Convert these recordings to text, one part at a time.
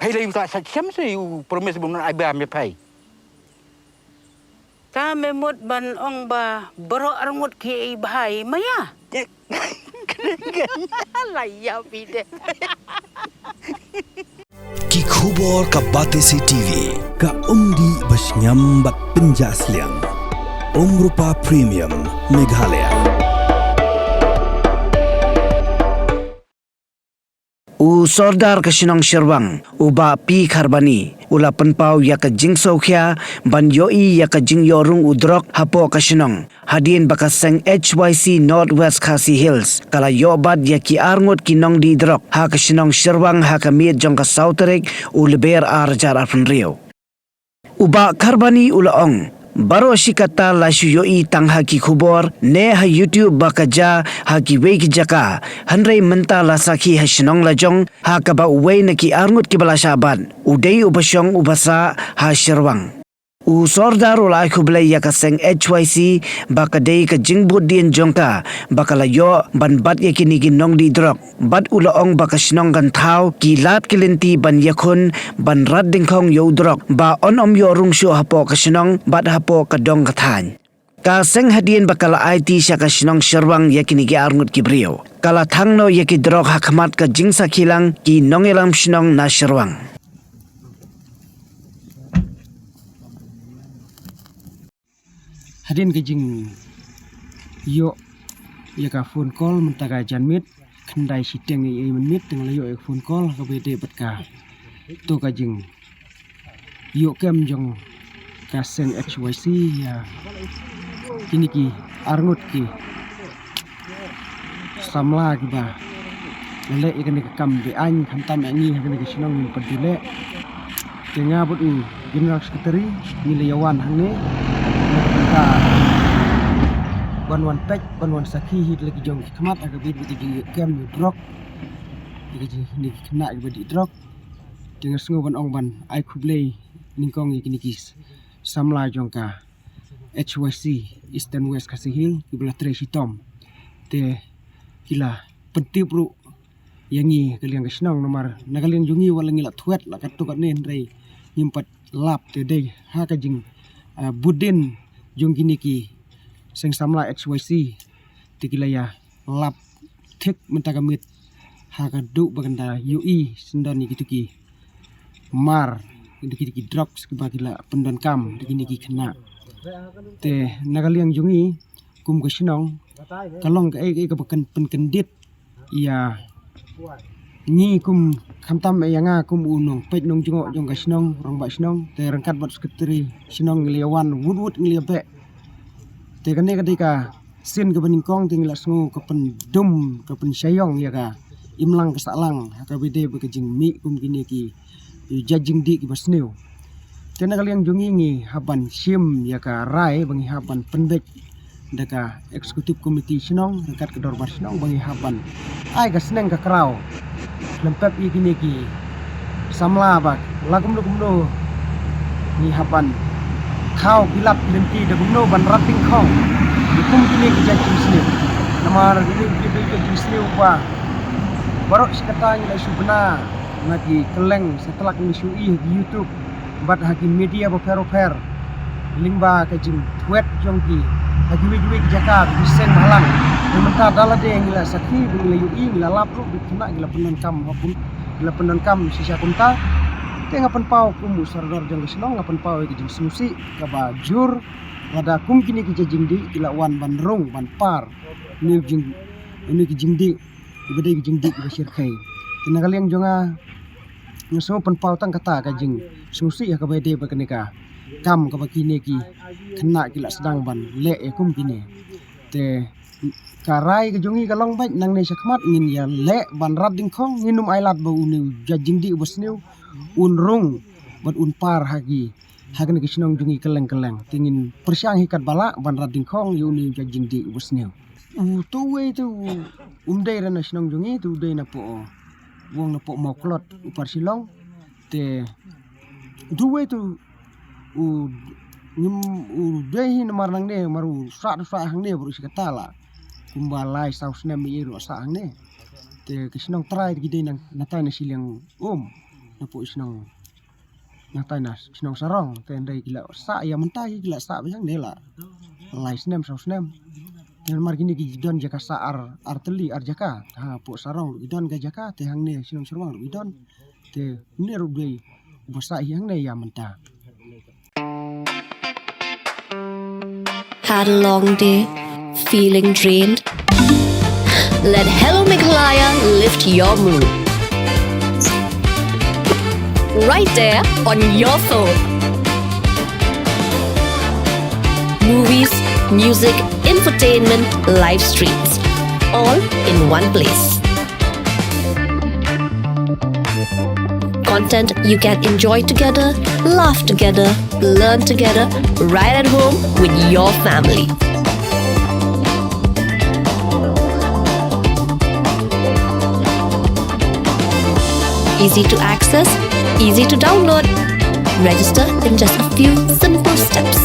Pai le ta sa chem se u promise bun ai ba me pai. Ta memut ban ong ba bero arngut ki bahai maya. Laya pide. Ki khubor ka Batesi TV ka umdi bas nyambat penjaslian. Rupa Premium Meghalaya. U sordar ka sinong sirwang uba pi kharbani ula penpau ya ka jingso khya ban yoi ya ka jing yorung udrok hapo ka sinong hadin baka seng HYC Northwest Khasi Hills kala yobad ya ki arngut ki nong di drok ha ka sinong sirwang ha ka miet jong ka sauterik u leber arjar arpun rio uba kharbani ula ong Baro sikata lasu yoi tang haki khubor ne ha YouTube bakaja haki wei ki jaka hanrei menta la sakhi ha shnong la jong ha ka ba wei na ki arngut ki bala shaban udei ubasyong ubasa ha sherwang u sordar ula khublai ya ka seng HYC bakadei ka jingbut dien jongka bakala yo ban bat ya kini ki nong di drok bat ula ong baka shnong gan thau ki lat kilenti ban yakhun ban rat dingkhong yo drok ba on om yo rung shu hapo ka shnong bat hapo ka dong ka than ka seng hadien bakala IT sya ka shnong sherwang ya kini ki arngut ki brio kala thangno ya ki drok hakmat ka jingsa khilang ki nongelam shnong na sherwang hadin ke jing yo ya ka phone call mentaga janmit khandai siteng ye menit teng la yo phone call ka bede betka to ka jing yo kem jong ka seng HYC ya kini ki arngut ki samla ki ba lele ikani ka kam de an khantam ani hakani ka sinong min padule tenga bot general secretary ni yawan hangne ka ban wan sakhi hit lagi jong khmat aga bit bit ji kem ni drok ni khna aga bit drok dengan sngo ban ong ban ai khublei ningkong ni kis samla jong ka HYC Eastern West Khasi Hill kibla tre sitom te kila pentipru yangi kaliang kasnong nomor nagaliang jungi walangi la thuet la katukat nen rei nyimpat lap te dei ha ka jing budin jong kini ki seng samla HYC tikilaya lap thik mentagamit ha ka du baganda UI sendani gitu ki mar gitu ki drugs ke bagila pendan kam kini ki kena te nagaliang jungi kum ka sinong kalong ka ka bakan penkendit ya ni kum khamtam yanga kum unong pet nong jungo jong ka sinong rong ba sinong te rangkat bat sekretari sinong ngeliawan wud ngeliabe te kane kadika sin ka beningkong tingla sngu ka pendum ka pensyayong ya ka imlang ka salang ka bede be kejing mi kum kini ki jajing di ki basneu te nagaliang jungi ngi haban sim ya ka rai bangi haban penbek daka executive committee sinong rangkat kedor bar sinong bangi haban ai ka seneng ka kraw lempep kini ki samla bak lagum do ni haban kau bilap lenti de gumno ban rating khong dikum kini ki jajing sini namar ini ki jajing sini wa barok sekata ni subna ngati keleng setelah ni sui di YouTube bat hakim media bofer lingba ka jing tweet jongki hagi wi jaka bisen halang mementa dala de ngila sakhi ngila UI ngila lapru dikena ngila penan kam hapun ngila penan kam sisa kunta te ngapan pau kum sardor jong senong ngapan pau ki jing susi ka bajur ngada kum kini ki jing di ila wan ban rong ban par ni jing ini ki jing di ibade ki jing di ki basir kai tinagaliang jonga ngaso pan pau tang kata ka jing susi ya ka bade ba kenika kam ka bakini ki kena kila sedang ban le e kum kini te karai ke jongi kalong baik nang ne sakmat ngin ya le ban rat dingkhong nginum ailat bau ni jajing di ubasneu unrung bat unpar hagi hagan ke sinong jungi keleng tingin persiang hikat bala ban rat dingkhong yuni jajing di ubasneu tuwe tu umdai rana sinong jungi tu dei na po wong na po mau klot upar silong te tuwe tu dei na marnang ne maru sa hang ne baru sikatala kumbalai sausna mi ro sa hang ne te ke sinong trai gide nang natai na silang napo sinong natai nas sinong sarong tendai gila sa ya mentai gila sa bilang dela lai snem sau snem dengan mar gini gidon jaka sa arteli arjaka ha po sarong gidon ga jaka te hang ne sinong sarong gidon te ne rubai bosa yang ne ya menta. Had a long day, feeling drained? Let Hello Meghalaya lift your mood. Right there on your phone. Movies, music, infotainment, live streams, all in one place. Content you can enjoy together, laugh together, learn together, right at home with your family. Easy to access, easy to download. Register in just a few simple steps.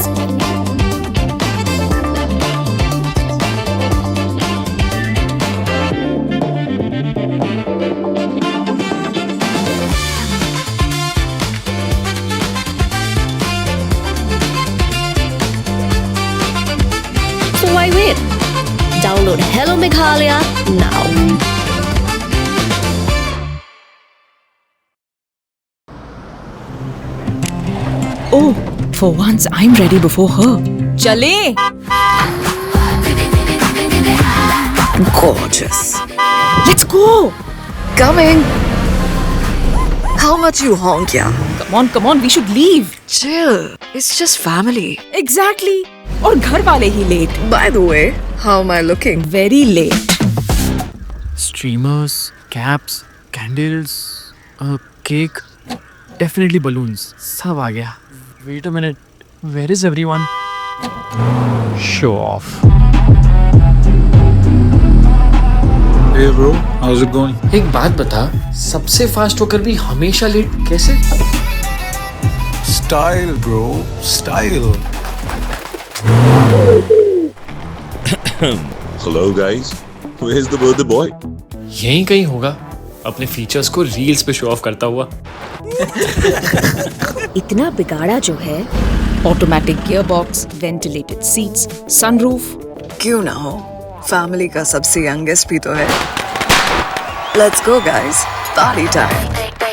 So why wait? Download Hello Meghalaya now. Oh, for once I'm ready before her. Chale! Gorgeous. Let's go! Coming. How much you honk, yeah? Come on, we should leave. Chill. It's just family. Exactly. और घर वाले ही late. By the way, how am I looking? Very late. Streamers, caps, candles, a cake, definitely balloons. सब आ गया. Wait a minute. Where is everyone? Show off. Hey bro, how's it going? एक बात बता, सबसे फास्ट होकर भी हमेशा लेट कैसे? Style bro, style. Hello guys, where's the birthday boy? यहीं कहीं होगा, अपने फीचर्स को रील्स पे शो ऑफ करता हुआ. इतना बिगाड़ा जो है. Automatic gearbox, ventilated seats, sunroof. क्यों ना हो? Family का सबसे youngest भी तो है. Let's go guys, party time.